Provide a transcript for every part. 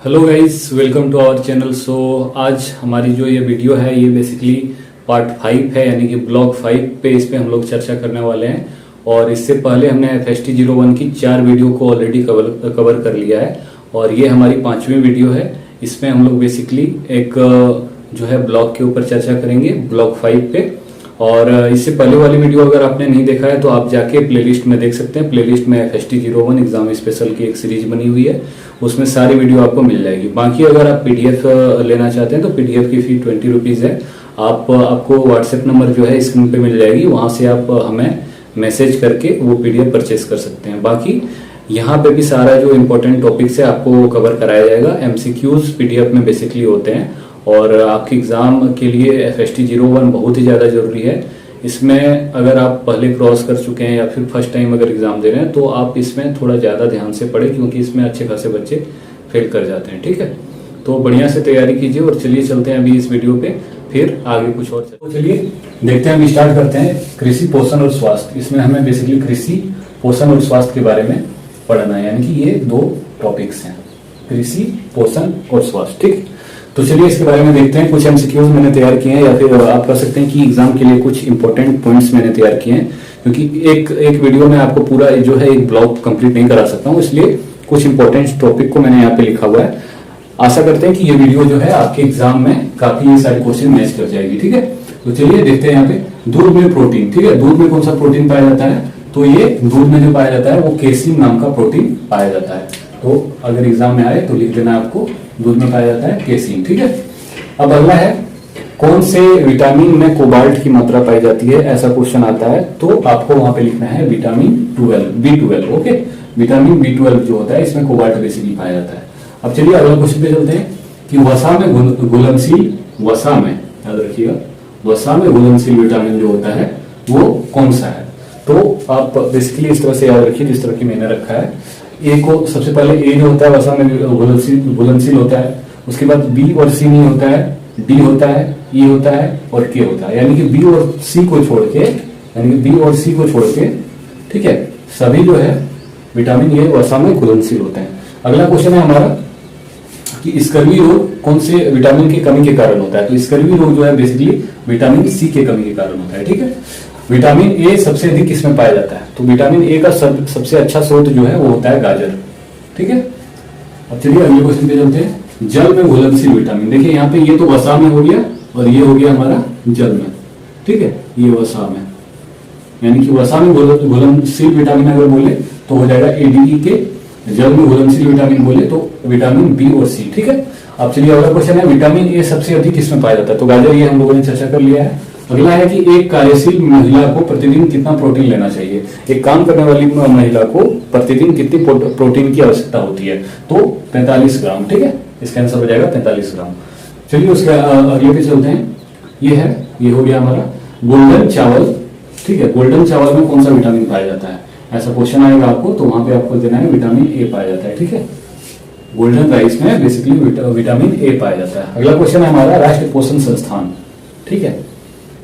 Hello guys, welcome to our channel. So आज हमारी जो ये वीडियो है ये बेसिकली पार्ट 5 है, यानी कि ब्लॉक 5 पे इस पे हम लोग चर्चा करने वाले हैं। और इससे पहले हमने FST01 की 4 वीडियो को ऑलरेडी कवर कर लिया है और ये हमारी 5वीं वीडियो है। इसमें हम लोग बेसिकली एक जो है ब्लॉक के ऊपर चर्चा करेंगे, ब्लॉक 5 पे। और इससे पहले वाली वीडियो अगर आपने नहीं देखा है तो आप जाके प्लेलिस्ट में देख सकते हैं। प्लेलिस्ट में FST01 एग्जाम स्पेशल की एक सीरीज बनी हुई है, उसमें सारी वीडियो आपको मिल जाएगी। बाकी अगर आप PDF लेना चाहते हैं तो PDF की फी 20 रुपीज है। आपको व्हाट्सएप नंबर जो है स्क्रीन पे मिल जाएगी, वहां से आप हमें मैसेज करके वो PDF परचेस कर सकते हैं। बाकी यहाँ पे भी सारा जो इम्पोर्टेंट टॉपिक्स है आपको कवर कराया जाएगा। MCQs PDF में बेसिकली होते हैं और आपके एग्जाम के लिए FST01 बहुत ही ज्यादा जरूरी है। इसमें अगर आप पहले क्रॉस कर चुके हैं या फिर फर्स्ट टाइम अगर एग्जाम दे रहे हैं तो आप इसमें थोड़ा ज्यादा ध्यान से पढ़े, क्योंकि इसमें अच्छे खासे बच्चे फेल कर जाते हैं। ठीक है, तो बढ़िया से तैयारी कीजिए। और चलिए चलते हैं अभी इस वीडियो पे, फिर आगे कुछ और। तो चलिए देखते हैं, हम स्टार्ट करते हैं कृषि, पोषण और स्वास्थ्य। इसमें हमें बेसिकली कृषि, पोषण और स्वास्थ्य के बारे में पढ़ना है, यानी कि ये 2 टॉपिक्स हैं, कृषि, पोषण और स्वास्थ्य। ठीक, तो चलिए इसके बारे में देखते हैं। कुछ MCQs मैंने तैयार किए हैं, या फिर आप कह सकते हैं कि एग्जाम के लिए कुछ इंपॉर्टेंट पॉइंट्स मैंने तैयार किए हैं, क्योंकि एक वीडियो में आपको पूरा जो है एक ब्लॉक कंप्लीट नहीं करा सकता हूँ, इसलिए कुछ इंपॉर्टेंट टॉपिक को मैंने यहाँ पे लिखा हुआ है। आशा करते हैं कि ये वीडियो जो है आपके एग्जाम में काफी ये सारे क्वेश्चन मैच कर जाएगी। ठीक है, तो चलिए देखते हैं यहाँ पे दूध में प्रोटीन। ठीक है, दूध में कौन सा प्रोटीन पाया जाता है? तो ये दूध में जो पाया जाता है वो केसिन नाम का प्रोटीन पाया जाता है। तो अगर एग्जाम में आए तो लिख देना आपको, दूध में पाया जाता है केसिन। ठीक है, अब अगला है कौन से विटामिन में कोबाल्ट की मात्रा पाई जाती है, ऐसा क्वेश्चन आता है तो आपको वहां पे लिखना है vitamin B12। Okay, vitamin B12 जो होता है इसमें कोबाल्ट बेसिकली पाया जाता है। अब चलिए अगला क्वेश्चन पे चलते हैं कि वसा में घुलनशील, वसा में याद रखिएगा, वसा में घुलनशील विटामिन जो होता है वो कौन सा है? तो आप बेसिकली इस तरह से याद रखिए जिस तरह की मैंने रखा है। ए को सबसे पहले ए जो होता है वसा में घुलनशील होता है, उसके बाद बी और सी नहीं होता है, डी होता है, ई होता है और के होता है। यानी कि बी और सी को छोड़ के, ठीक है, सभी जो है विटामिन ये वसा में घुलनशील होते हैं। अगला क्वेश्चन है हमारा कि स्कर्वी रोग कौन से विटामिन की कमी के कारण होता है? तो स्कर्वी रोग जो है बेसिकली विटामिन सी के कमी के कारण होता है। ठीक है, विटामिन ए सबसे अधिक किसमें पाया जाता है? तो विटामिन ए का सबसे अच्छा स्रोत जो है वो होता है गाजर। ठीक है, अब चलिए अगले क्वेश्चन पे चलते हैं। जल में घुलनशील विटामिन, देखिए यहाँ पे ये तो वसा में हो गया और ये हो गया हमारा जल में। ठीक है, ये वसा में, यानी कि वसा में घुलनशील विटामिन अगर बोले तो हो जाएगा ADE के। जल में घुलनशील विटामिन बोले तो विटामिन बी और सी। ठीक है, अब चलिए अगला क्वेश्चन है विटामिन ए सबसे अधिक किसमें पाया जाता है? तो गाजर, ये हम लोगों ने चर्चा कर लिया है। अगला है कि एक कार्यशील महिला को प्रतिदिन कितना प्रोटीन लेना चाहिए? एक काम करने वाली महिला को प्रतिदिन कितनी प्रोटीन की आवश्यकता होती है? तो 45 ग्राम। ठीक है, इसका आंसर हो जाएगा 45 ग्राम। चलिए उसके अगले पे चलते हैं। ये हो गया हमारा गोल्डन चावल। ठीक है, गोल्डन चावल में कौन सा विटामिन पाया जाता है? ऐसा क्वेश्चन आएगा आपको तो वहां पे आपको देना है विटामिन ए पाया जाता है। ठीक है, गोल्डन राइस में बेसिकली विटामिन ए पाया जाता है। अगला क्वेश्चन है हमारा राष्ट्रीय पोषण संस्थान। ठीक है,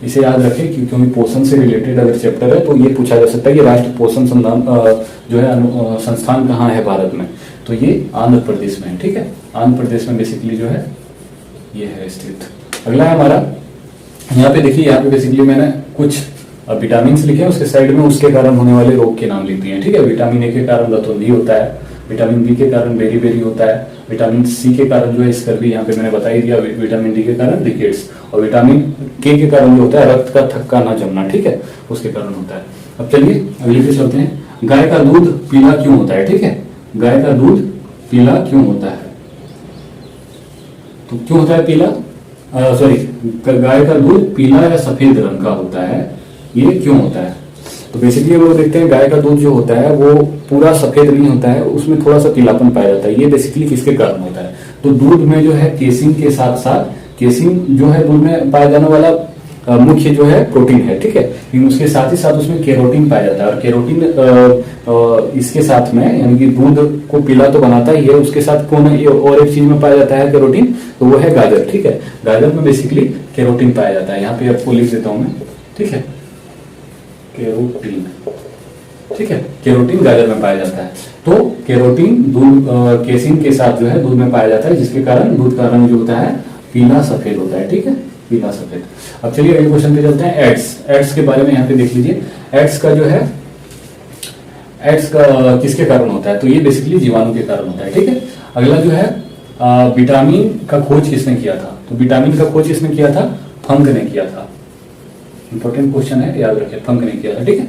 इसे याद रखें क्योंकि पोषण से रिलेटेड अगर चैप्टर है तो ये पूछा जा सकता है कि राष्ट्रीय पोषण जो है संस्थान कहाँ है भारत में? तो ये आंध्र प्रदेश में है। ठीक है, आंध्र प्रदेश में बेसिकली जो है ये है स्थित। अगला है हमारा, यहाँ पे देखिए, यहाँ पे बेसिकली मैंने कुछ विटामिन लिखे हैं, उसके साइड में उसके कारण होने वाले रोग के नाम लिख दिए हैं। ठीक है, विटामिन ए के कारण रतौंधी होता है, विटामिन बी के कारण बेरी होता है, विटामिन सी के कारण जो है स्कर्वी, यहाँ पे मैंने बता ही दिया, विटामिन डी के कारण रिकेट्स, और विटामिन के कारण जो होता है रक्त का थक्का ना जमना। ठीक है, उसके कारण होता है। अब चलिए अगले पे चलते हैं। गाय का दूध पीला क्यों होता है? ठीक है, गाय का दूध पीला क्यों होता है? तो क्यों होता है पीला? गाय का दूध पीला या सफेद रंग का होता है, ये क्यों होता है? तो बेसिकली हम लोग देखते हैं गाय का दूध जो होता है वो पूरा सफेद नहीं होता है, उसमें थोड़ा सा पीलापन पाया जाता है। ये बेसिकली किसके कारण होता है? तो दूध में जो है केसिन के साथ साथ, केसिन जो है दूध में पाया जाने वाला मुख्य जो है प्रोटीन है। ठीक है, लेकिन उसके साथ ही साथ उसमें केरोटीन पाया जाता है, और केरोटीन इसके साथ में, यानी कि दूध को पीला तो बनाता ही है, उसके साथ कौन और एक चीज में पाया जाता है केरोटीन, तो वो है गाजर। ठीक है, गाजर में बेसिकली केरोटीन पाया जाता है। यहाँ पे आपको लिख देता हूं मैं। ठीक है, केरोटीन। ठीक है, केरोटीन गाजर में पाया जाता है। तो केरोटीन दूध केसिन के साथ जो है दूध में पाया जाता है, जिसके कारण दूध का रंग जो होता है पीला सफेद होता है। ठीक है, पीला सफेद। अब चलिए अगले क्वेश्चन पे चलते हैं। एड्स के बारे में यहाँ पे देख लीजिए। एड्स का जो है, एड्स का किसके कारण होता है? तो ये बेसिकली जीवाणु के कारण होता है। ठीक है, अगला जो है विटामिन का खोज किसने किया था? तो विटामिन का खोज किसने किया था? फंक ने किया था। इंपॉर्टेंट क्वेश्चन है, याद रखिए, फंक ने किया था। ठीक है,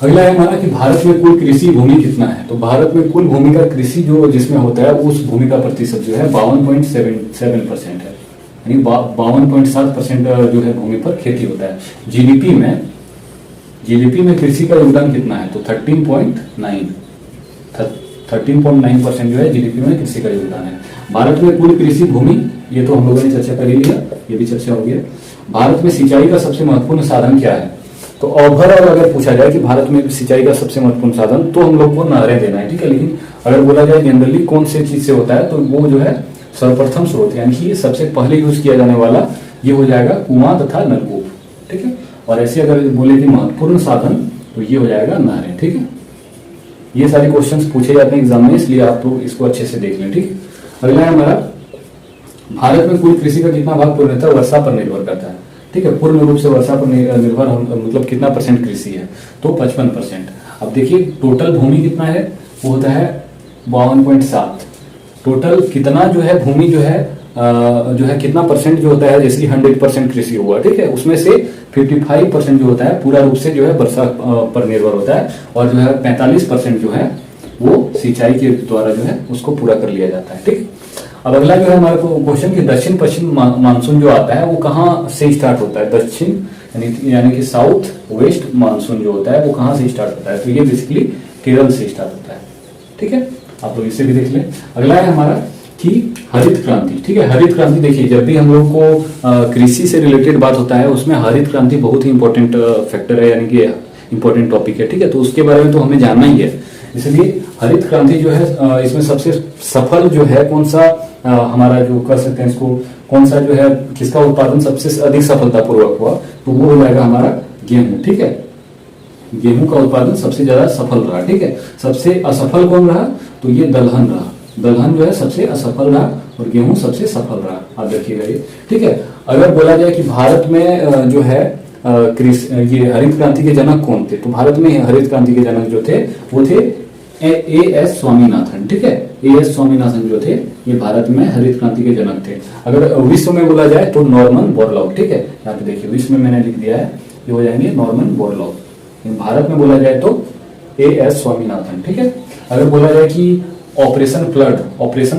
अगला है हमारा कि भारत में कुल कृषि भूमि कितना है? तो भारत में कुल भूमि का कृषि जो जिसमें होता है उस भूमि का प्रतिशत जो है 52.7% है, यानी 52.7% जो है भूमि पर खेती होता है। जीडीपी में कृषि का योगदान कितना है? तो 13.9% जो है जीडीपी में कृषि का योगदान है। भारत में कुल कृषि भूमि, ये तो हम लोगों ने चर्चा कर ही लिया, ये भी चर्चा हो गया। भारत में सिंचाई का सबसे महत्वपूर्ण साधन क्या है? तो ओवरऑल अगर पूछा जाए कि भारत में सिंचाई का सबसे महत्वपूर्ण साधन, तो हम लोग को नहरें देना है। ठीक है, लेकिन अगर बोला जाए जनरली कौन से चीज से होता है, तो वो जो है सर्वप्रथम स्रोत, यानी कि सबसे पहले यूज किया जाने वाला ये हो जाएगा कुआं तथा नलकूप। ठीक है, और ऐसे अगर बोले कि महत्वपूर्ण साधन, तो ये हो जाएगा नहरें। ठीक है, ये सारे क्वेश्चंस पूछे जाते हैं एग्जाम में, इसलिए आप लोग इसको अच्छे से देख लें। ठीक है, अगला है हमारा, भारत में कुल कृषि का कितना भाग पूर्णतः वर्षा पर निर्भर करता है? ठीक है, पूर्ण रूप से वर्षा पर निर्भर मतलब कितना परसेंट कृषि है? तो 55%। अब देखिए टोटल भूमि कितना है, वो होता है 52.7। टोटल कितना जो है भूमि जो है कितना परसेंट जो होता है, जैसे 100% कृषि हुआ, ठीक है, उसमें से 55% जो होता है पूरा रूप से जो है वर्षा पर निर्भर होता है, और जो है 45% जो है वो सिंचाई के द्वारा जो है उसको पूरा कर लिया जाता है। ठीक, अब अगला जो है हमारा क्वेश्चन कि दक्षिण पश्चिम मानसून जो आता है वो कहाँ से स्टार्ट होता है? दक्षिण यानी कि साउथ वेस्ट मानसून जो होता है वो कहाँ से स्टार्ट होता है? तो ये बेसिकली केरल से स्टार्ट होता है। ठीक है, आप लोग इसे भी देख लें। अगला है हमारा कि हरित क्रांति। ठीक है, हरित क्रांति देखिए, जब भी हम लोग को कृषि से रिलेटेड बात होता है उसमें हरित क्रांति बहुत ही इंपॉर्टेंट फैक्टर है, यानी कि इंपॉर्टेंट टॉपिक है। ठीक है, तो उसके बारे में तो हमें जानना ही है, इसलिए हरित क्रांति जो है इसमें सबसे सफल जो है कौन सा हमारा जो कर सकते हैं इसको, कौन सा जो है किसका उत्पादन सबसे अधिक सफलतापूर्वक हुआ? तो वो हो जाएगा हमारा गेहूं। ठीक है, गेहूं का उत्पादन सबसे ज्यादा सफल रहा। ठीक है, सबसे असफल कौन रहा? तो ये दलहन रहा। दलहन जो है सबसे असफल रहा और गेहूं सबसे सफल रहा। आप देखिएगा ये। ठीक है, अगर बोला जाए कि भारत में जो है ये हरित क्रांति के जनक कौन थे? तो भारत में हरित क्रांति के जनक जो थे वो थे ए.एस. स्वामीनाथन। ठीक है, ए.एस. स्वामीनाथन जो थे ये भारत में हरित क्रांति के जनक थे। अगर विश्व में बोला जाए तो नॉर्मन बोरलॉग। ठीक है, यहाँ पे देखिए विश्व में मैंने लिख दिया है, ये हो जाएंगे नॉर्मन बोरलॉग। भारत में बोला जाए तो ए.एस. स्वामीनाथन। ठीक है, अगर बोला जाए कि ऑपरेशन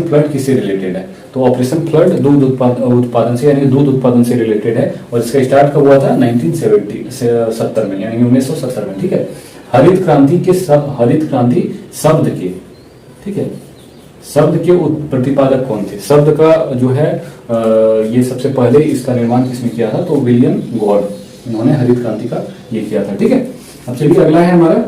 फ्लड किससे रिलेटेड है? तो ऑपरेशन फ्लड दूध उत्पादन से, यानी दूध उत्पादन से रिलेटेड है, और इसका स्टार्ट कब हुआ था? 1970 में, यानी 1970 में। ठीक है, हरित क्रांति शब्द के, ठीक है, शब्द के प्रतिपादक कौन थे? शब्द का जो है ये सबसे पहले इसका निर्माण किसने किया था? तो विलियम गॉड, इन्होंने हरित क्रांति का ये किया था। ठीक है, अब चलिए अगला है हमारा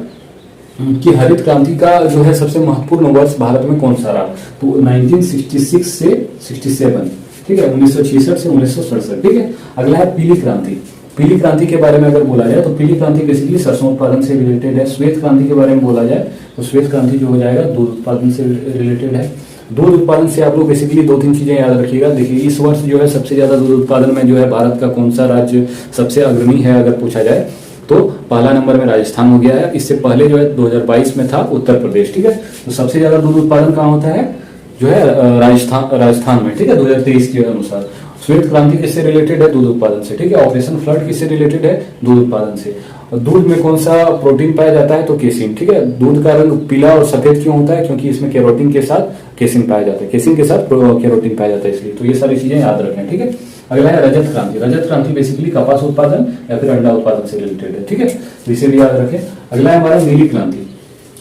कि हरित क्रांति का जो है सबसे महत्वपूर्ण वर्ष भारत में कौन सा रहा? तो 1966 से 67। ठीक है, 1966 से 1967। ठीक है, अगला है पीली क्रांति। पीली क्रांति के बारे में अगर बोला जाए तो पीली क्रांति बेसिकली सरसों उत्पादन से रिलेटेड है। श्वेत क्रांति के बारे में बोला जाए तो श्वेत क्रांति जो हो जाएगा दूध उत्पादन से रिलेटेड है। दूध उत्पादन से आप लोग बेसिकली 2-3 चीजें याद रखिएगा। देखिए इस वर्ष जो है सबसे ज्यादा दूध उत्पादन में जो है भारत का कौन सा राज्य सबसे अग्रणी है अगर पूछा जाए तो पहला नंबर में राजस्थान हो गया है। इससे पहले जो है 2022 में था उत्तर प्रदेश। ठीक है, तो सबसे ज्यादा दूध उत्पादन कहाँ होता है? जो है राजस्थान में। ठीक है, 2023 के अनुसार। श्वेत क्रांति किससे रिलेटेड है? दूध उत्पादन से। ठीक है, ऑपरेशन फ्लड किससे रिलेटेड है? दूध उत्पादन से। और दूध में कौन सा प्रोटीन पाया जाता है? तो केसिन। ठीक है, दूध का रंग पीला और सफेद क्यों होता है? क्योंकि इसमें केरोटीन के साथ केसिन पाया जाता है, केसिन के साथ केरोटीन पाया जाता है, इसलिए। तो ये सारी चीजें याद रखें। ठीक है, अगला है रजत क्रांति। रजत क्रांति बेसिकली कपास उत्पादन या फिर अंडा उत्पादन से रिलेटेड है। ठीक है, तो इसे भी याद रखें। अगला है हमारा नीली क्रांति।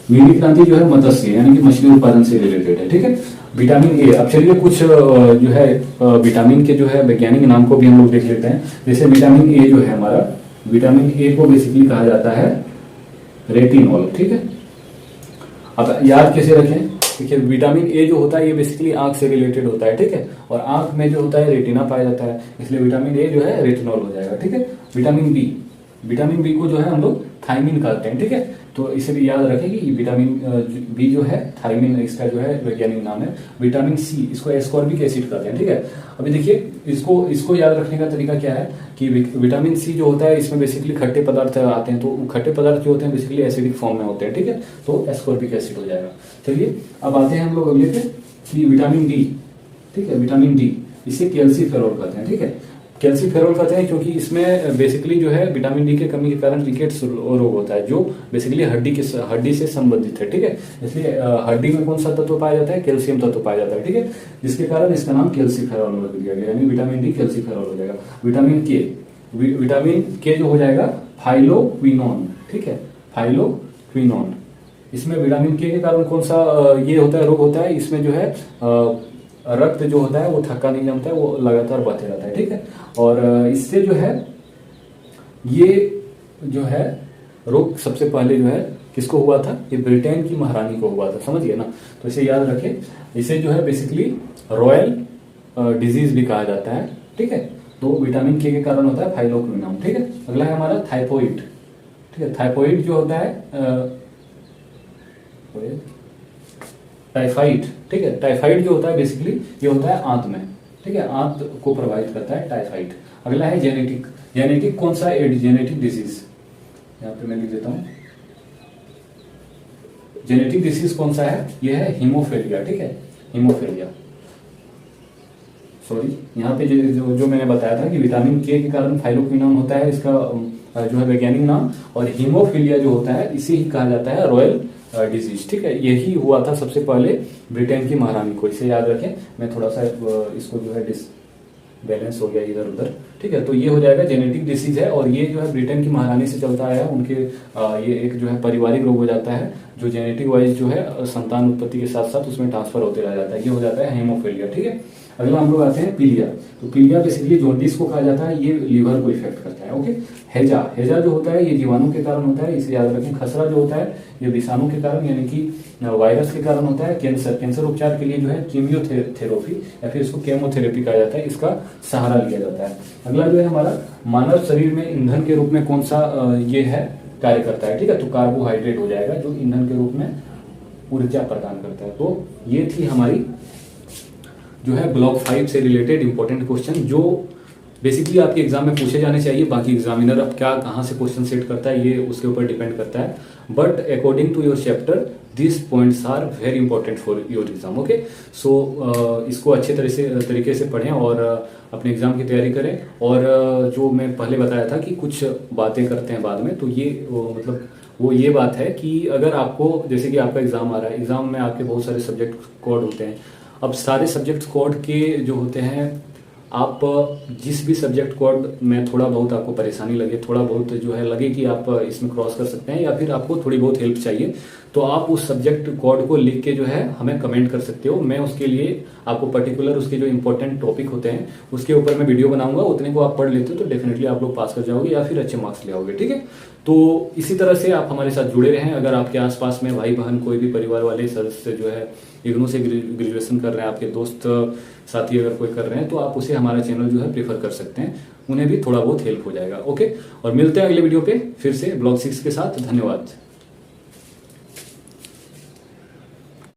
नीली क्रांति जो है मत्स्य यानी कि मछली उत्पादन से रिलेटेड है। ठीक है, विटामिन ए। अब चलिए कुछ जो है विटामिन के जो है वैज्ञानिक नाम को भी हम लोग देख लेते हैं। जैसे विटामिन ए जो है हमारा, विटामिन ए को बेसिकली कहा जाता है रेटिनॉल। ठीक है, अब याद कैसे रखें? देखिए विटामिन ए जो होता है ये बेसिकली आंख से रिलेटेड होता है। ठीक है, और आंख में जो होता है रेटिना पाया जाता है, इसलिए विटामिन ए जो है रेटिनॉल हो जाएगा। ठीक है, विटामिन बी को जो है हम लोग थायमिन कहते हैं। ठीक है, तो इसे भी याद रखें कि विटामिन बी जो है थायमिन, इसका जो है वैज्ञानिक नाम है। विटामिन सी, इसको एस्कॉर्बिक एसिड कहते हैं, ठीक है। अभी देखिए इसको याद रखने का तरीका क्या है कि विटामिन सी जो होता है इसमें बेसिकली खट्टे पदार्थ आते हैं, तो खट्टे पदार्थ जो होते हैं बेसिकली एसिडिक फॉर्म में होते हैं, ठीक है, तो एस्कॉर्बिक एसिड हो जाएगा। चलिए अब आते हैं हम लोग अगले पे कि विटामिन डी, ठीक है, विटामिन डी इसे कैल्सीफेरॉल कहते हैं, ठीक है। कैल्सीफेरॉल कहते हैं क्योंकि इसमें बेसिकली जो है विटामिन डी के कमी के कारण रिकेट्स रोग होता है, जो बेसिकली हड्डी से संबंधित है, ठीक है। इसलिए हड्डी में कौन सा तत्व पाया जाता है, कैल्शियम तत्व पाया जाता है, ठीक है, जिसके कारण इसका नाम कैल्सीफेरॉल रख दिया गया, यानी विटामिन डी कैल्सीफेरॉल हो जाएगा। विटामिन के जो हो जाएगा फाइलोक्विनोन, ठीक है, फाइलोक्विनोन। इसमें विटामिन के कारण कौन सा ये होता है, रोग होता है, इसमें जो है रक्त जो होता है वो थक्का नहीं जमता है, वो लगातार बहते रहता है, ठीक है। और इससे जो है ये जो है रोग सबसे पहले जो है किसको हुआ था, ये ब्रिटेन की महारानी को हुआ था, समझिए ना। तो इसे याद रखें, इसे जो है बेसिकली रॉयल डिजीज भी कहा जाता है, ठीक है। तो विटामिन के कारण होता है फाइलोक्विनोन, ठीक है। अगला है हमारा थाइफॉइड, ठीक है। थाइफॉइड जो होता है टाइफाइड, ठीक है। टाइफाइड जो होता है बेसिकली ये होता है आंत में, ठीक है, आंत को प्रभावित करता है टाइफाइड। अगला है जेनेटिक कौन सा जेनेटिक डिजीज, यहाँ पे मैं लिख देता हूं, जेनेटिक डिजीज कौन सा है, ये है हीमोफीलिया, ठीक है, हीमोफीलिया। सॉरी, यहाँ पे जो मैंने बताया था कि विटामिन के कारण फाइलोक्विनोन होता है इसका जो है वैज्ञानिक नाम, और हीमोफीलिया जो होता है इसे ही कहा जाता है रॉयल डिजीज, ठीक है। यही हुआ था सबसे पहले ब्रिटेन की महारानी को, इसे याद रखें। मैं थोड़ा सा इसको जो है बैलेंस हो गया इधर उधर, ठीक है। तो ये हो जाएगा जेनेटिक डिसीज है, और ये जो है ब्रिटेन की महारानी से चलता आया, उनके ये एक जो है पारिवारिक रोग हो जाता है, जो जेनेटिक वाइज जो है संतान उत्पत्ति के साथ साथ उसमें ट्रांसफर होते रह जाता है, ये हो जाता है हेमोफीलिया, ठीक है। अगला हम लोग आते हैं पीलिया। तो पीलिया बेसिकली जॉन्डिस को कहा जाता है, ये लीवर को इफेक्ट करता है, ओके। हैजा जो होता है ये जीवाणु के कारण होता है, इसे याद रखें। खसरा जो होता है ये विषाणु के कारण यानी कि वायरस के कारण होता है। कैंसर उपचार के लिए जो है कीमियोथेरेपी या फिर इसको केमोथेरेपी कहा जाता है, इसका सहारा लिया जाता है। अगला जो है हमारा मानव शरीर में ईंधन के रूप में कौन सा ये है कार्य करता है, ठीक है। तो कार्बोहाइड्रेट हो जाएगा, जो ईंधन के रूप में ऊर्जा प्रदान करता है। तो ये थी हमारी जो है ब्लॉक 5 से रिलेटेड इंपॉर्टेंट क्वेश्चन, जो बेसिकली आपके एग्जाम में पूछे जाने चाहिए। बाकी एग्जामिनर अब क्या कहाँ से क्वेश्चन सेट करता है ये उसके ऊपर डिपेंड करता है, but according to your chapter this points are very important for your exam, okay. So इसको अच्छे तरीके से पढ़ें और अपने एग्जाम की तैयारी करें। और जो मैं पहले बताया था कि कुछ बातें करते हैं बाद में, तो ये मतलब वो ये बात है कि अगर आपको, जैसे कि आपका एग्जाम आ रहा है, एग्जाम में आपके बहुत सारे सब्जेक्ट कोड होते हैं। अब सारे सब्जेक्ट कोड के जो होते हैं, आप जिस भी सब्जेक्ट कोड में थोड़ा बहुत आपको परेशानी लगे, थोड़ा बहुत जो है लगे कि आप इसमें क्रॉस कर सकते हैं, या फिर आपको थोड़ी बहुत हेल्प चाहिए, तो आप उस सब्जेक्ट कोड को लिख के जो है हमें कमेंट कर सकते हो। मैं उसके लिए आपको पर्टिकुलर उसके जो इंपॉर्टेंट टॉपिक होते हैं उसके ऊपर मैं वीडियो बनाऊंगा, उतने को आप पढ़ लेते हो तो डेफिनेटली आप लोग पास कर जाओगे या फिर अच्छे मार्क्स ले आओगे, ठीक है। तो इसी तरह से आप हमारे साथ जुड़े रहें। अगर आपके आसपास में भाई बहन कोई भी परिवार वाले सदस्य जो है इग्नू से ग्रेजुएशन कर रहे हैं, आपके दोस्त साथी अगर कोई कर रहे हैं, तो आप उसे हमारा चैनल जो है प्रेफर कर सकते हैं, उन्हें भी थोड़ा बहुत हेल्प हो जाएगा, ओके। और मिलते हैं अगले वीडियो पे फिर से ब्लॉग 6 के साथ। धन्यवाद।